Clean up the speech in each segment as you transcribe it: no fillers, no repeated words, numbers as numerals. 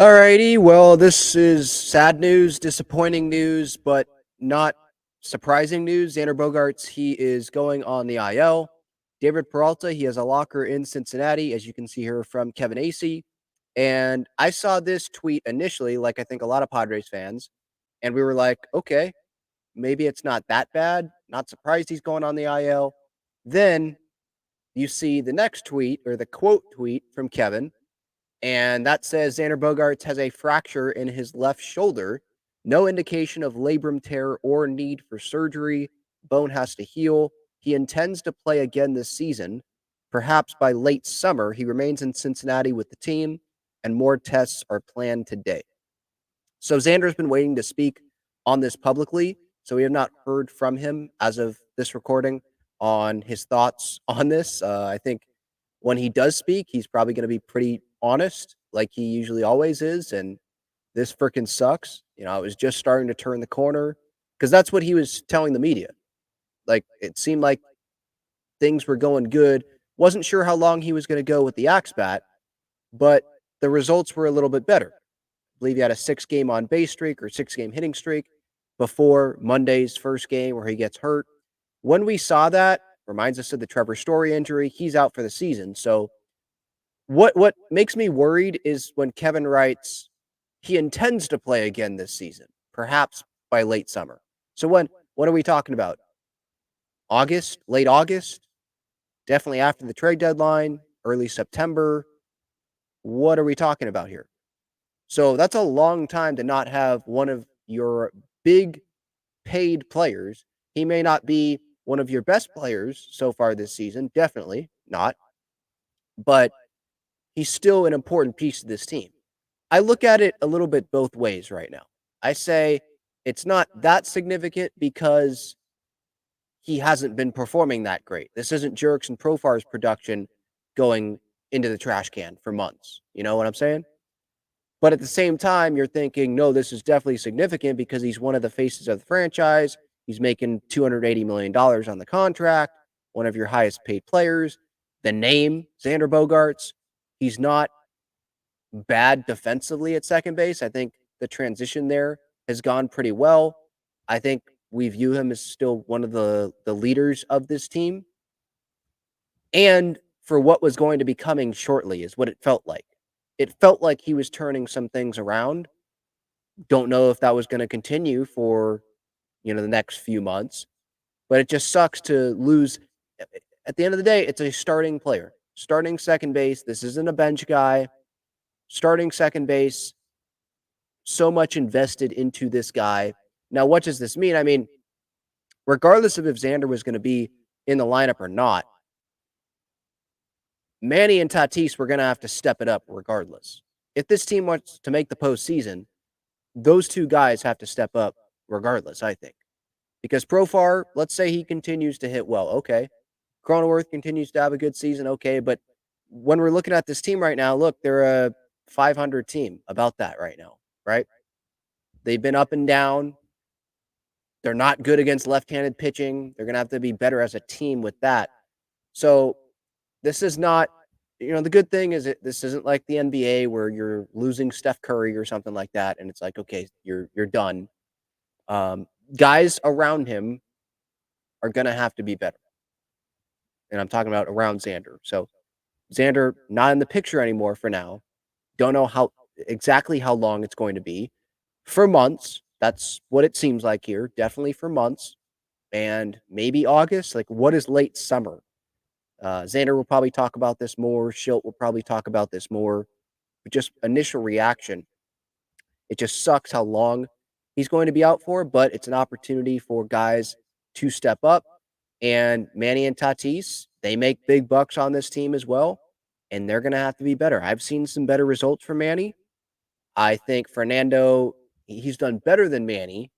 Alrighty, well, this is sad news, disappointing news, but not surprising news. Xander Bogaerts, he is going on the IL. David Peralta, he has a locker in Cincinnati, as you can see here from Kevin Acee. And I saw this tweet initially, like I think a lot of Padres fans, and we were like, okay, maybe it's not that bad. Not surprised he's going on the IL. Then you see the next tweet or the quote tweet from Kevin, and that says Xander Bogaerts has a fracture in his left shoulder. No indication of labrum tear or need for surgery. Bone has to heal. He intends to play again this season. Perhaps by late summer, he remains in Cincinnati with the team, and more tests are planned today. So Xander's been waiting to speak on this publicly. So we have not heard from him as of this recording on his thoughts on this. I think when he does speak, he's probably going to be pretty honest, like he usually always is. And this freaking sucks. I was just starting to turn the corner because that's what he was telling the media. Like it seemed like things were going good. Wasn't sure how long he was going to go with the axe bat, but the results were a little bit better. I believe he had a 6-game on base streak or 6-game hitting streak before Monday's first game where he gets hurt. When we saw that, reminds us of the Trevor Story injury. He's out for the season. So what makes me worried is when Kevin writes he intends to play again this season, perhaps by late summer. So what are we talking about? August, late August, definitely after the trade deadline, early September. What are we talking about here? So that's a long time to not have one of your big paid players. He may not be one of your best players so far this season, definitely not, but he's still an important piece of this team. I look at it a little bit both ways right now. I say it's not that significant because he hasn't been performing that great. This isn't Jerks and Profar's production going into the trash can for months. You know what I'm saying? But at the same time, you're thinking, no, this is definitely significant because he's one of the faces of the franchise. He's making $280 million on the contract, one of your highest paid players. The name, Xander Bogaerts, he's not bad defensively at second base. I think the transition there has gone pretty well. I think we view him as still one of the leaders of this team. And for what was going to be coming shortly is what it felt like. It felt like he was turning some things around. Don't know if that was going to continue for, the next few months, but it just sucks to lose. At the end of the day, it's a starting player, starting second base. This isn't a bench guy. Starting second base, so much invested into this guy. Now, what does this mean? I mean, regardless of if Xander was going to be in the lineup or not, Manny and Tatis were going to have to step it up regardless. If this team wants to make the postseason, those two guys have to step up regardless, I think. Because Profar, let's say he continues to hit well. Okay. Cronenworth continues to have a good season. Okay. But when we're looking at this team right now, look, they're a 500 team, about that right now, right? They've been up and down. They're not good against left-handed pitching. They're going to have to be better as a team with that. So this is not, the good thing is this isn't like the NBA where you're losing Steph Curry or something like that, and it's like, okay, you're done. Guys around him are going to have to be better. And I'm talking about around Xander. So Xander not in the picture anymore for now. Don't know exactly how long it's going to be. For months, that's what it seems like here. Definitely for months. And maybe August. Like, what is late summer? Xander will probably talk about this more. Schilt will probably talk about this more. But just initial reaction, it just sucks how long he's going to be out for, but it's an opportunity for guys to step up. And Manny and Tatis, they make big bucks on this team as well, and they're going to have to be better. I've seen some better results from Manny. I think Fernando, he's done better than Manny,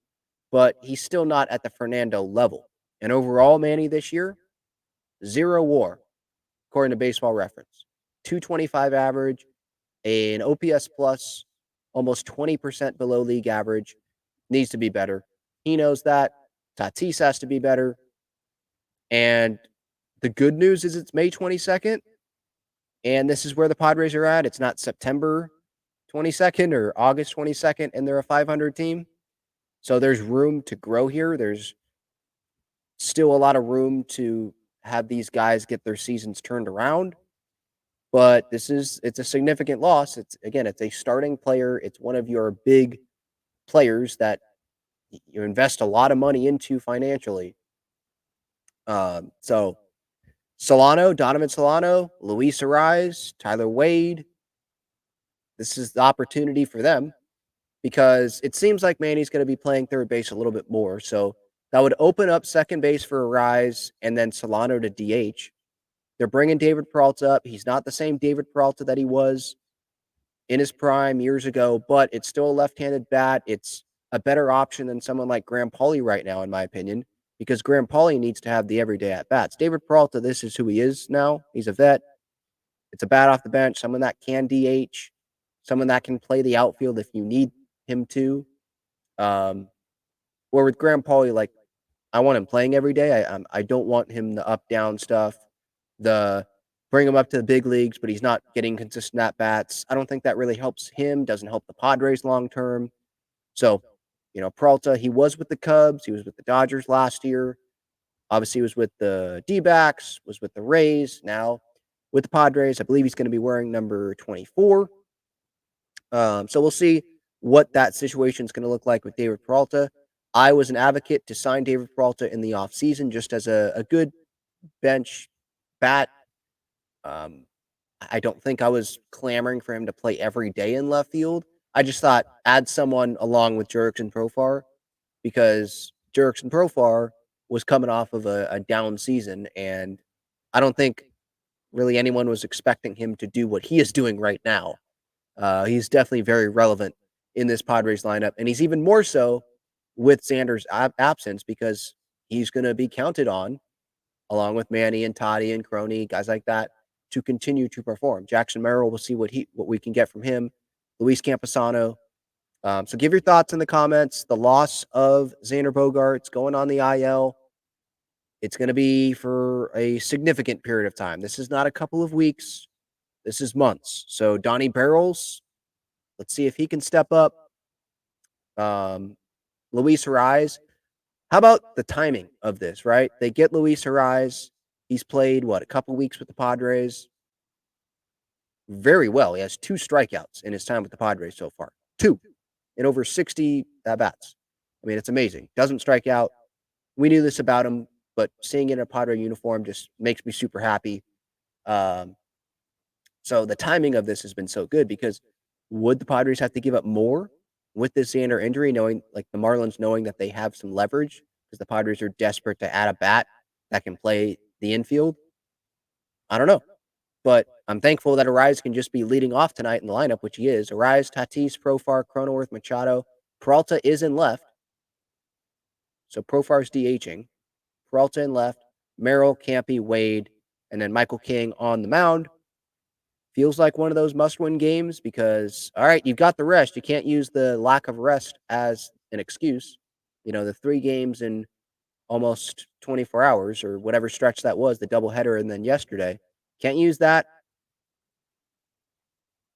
but he's still not at the Fernando level. And overall, Manny this year, 0 WAR, according to Baseball Reference. 225 average, an OPS plus, almost 20% below league average. Needs to be better. He knows that. Tatis has to be better. And the good news is it's May 22nd, and this is where the Padres are at. It's not September 22nd or August 22nd, and they're a 500 team. So there's room to grow here. There's still a lot of room to have these guys get their seasons turned around. But it's a significant loss. It's a starting player. It's one of your big players that you invest a lot of money into financially. So Solano, Donovan Solano, Luis Ariz, Tyler Wade. This is the opportunity for them because it seems like Manny's going to be playing third base a little bit more. So that would open up second base for Ariz and then Solano to DH. They're bringing David Peralta up. He's not the same David Peralta that he was in his prime years ago, but it's still a left-handed bat. It's a better option than someone like Graham Pauley right now, in my opinion, because Graham Pauley needs to have the everyday at-bats. David Peralta, this is who he is now. He's a vet. It's a bat off the bench, someone that can DH, someone that can play the outfield if you need him to. Or with Graham Pauley, like, I want him playing every day. I don't want him the up-down stuff, the bring him up to the big leagues, but he's not getting consistent at-bats. I don't think that really helps him, doesn't help the Padres long term. So, Peralta, he was with the Cubs, he was with the Dodgers last year. Obviously, he was with the D-backs, was with the Rays, now with the Padres. I believe he's going to be wearing number 24. So we'll see what that situation is going to look like with David Peralta. I was an advocate to sign David Peralta in the offseason just as a good bench bat. I don't think I was clamoring for him to play every day in left field. I just thought add someone along with Jurickson Profar because Jurickson Profar was coming off of a down season, and I don't think really anyone was expecting him to do what he is doing right now. He's definitely very relevant in this Padres lineup, and he's even more so with Xander's absence because he's going to be counted on, along with Manny and Toddy and Crony, guys like that, to continue to perform. Jackson Merrill, we'll see what we can get from him. Luis Camposano. So give your thoughts in the comments. The loss of Xander Bogaerts going on the IL. It's going to be for a significant period of time. This is not a couple of weeks. This is months. So Donnie Barrels, let's see if he can step up. Luis Ariz. How about the timing of this, right? They get Luis Ariz. He's played, a couple weeks with the Padres. Very well. He has 2 strikeouts in his time with the Padres so far. 2 in over 60 at-bats. I mean, it's amazing. Doesn't strike out. We knew this about him, but seeing it in a Padre uniform just makes me super happy. So the timing of this has been so good because would the Padres have to give up more with this Xander injury, knowing like the Marlins knowing that they have some leverage because the Padres are desperate to add a bat that can play the infield? I don't know. But I'm thankful that Ariz can just be leading off tonight in the lineup, which he is. Ariz, Tatis, Profar, Cronenworth, Machado. Peralta is in left. So Profar's DHing. Peralta in left. Merrill, Campy, Wade, and then Michael King on the mound. Feels like one of those must-win games because, all right, you've got the rest. You can't use the lack of rest as an excuse. The 3 games in almost 24 hours or whatever stretch that was, the doubleheader and then yesterday. Can't use that.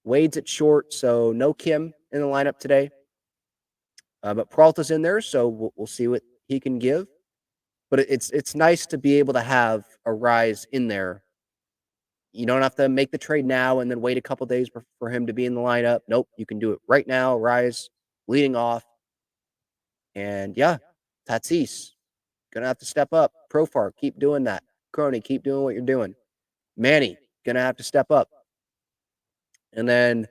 Wade's at short, so no Kim in the lineup today. But Peralta's in there, so we'll see what he can give. But it's nice to be able to have Ariz in there. You don't have to make the trade now and then wait a couple days for him to be in the lineup. Nope, you can do it right now. Ariz leading off. And yeah, Tatis gonna have to step up. Profar, keep doing that. Crony, keep doing what you're doing. Manny, gonna have to step up. And then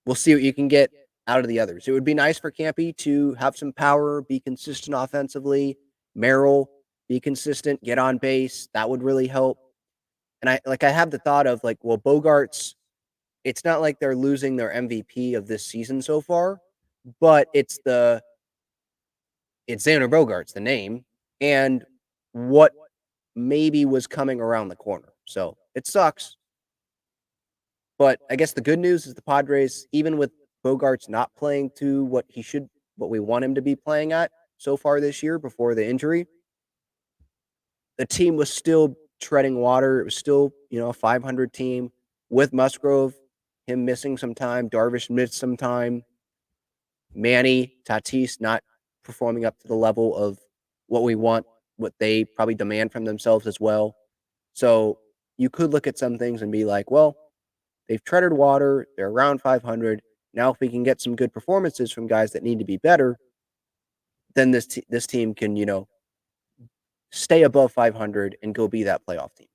we'll see what you can get out of the others. It would be nice for Campy to have some power, be consistent offensively. Merrill, be consistent, get on base. That would really help. And I have the thought of Bogaerts, it's not like they're losing their MVP of this season so far, but it's Xander Bogaerts, the name, and what maybe was coming around the corner. So it sucks. But I guess the good news is the Padres, even with Bogaerts not playing to what we want him to be playing at so far this year before the injury, the team was still treading water. It was still, a 500 team with Musgrove him missing some time, Darvish missed some time, Manny, Tatis not performing up to the level of what we want, what they probably demand from themselves as well. So you could look at some things and be like, well, they've treaded water, they're around 500. Now, if we can get some good performances from guys that need to be better, then this team can, stay above 500 and go be that playoff team.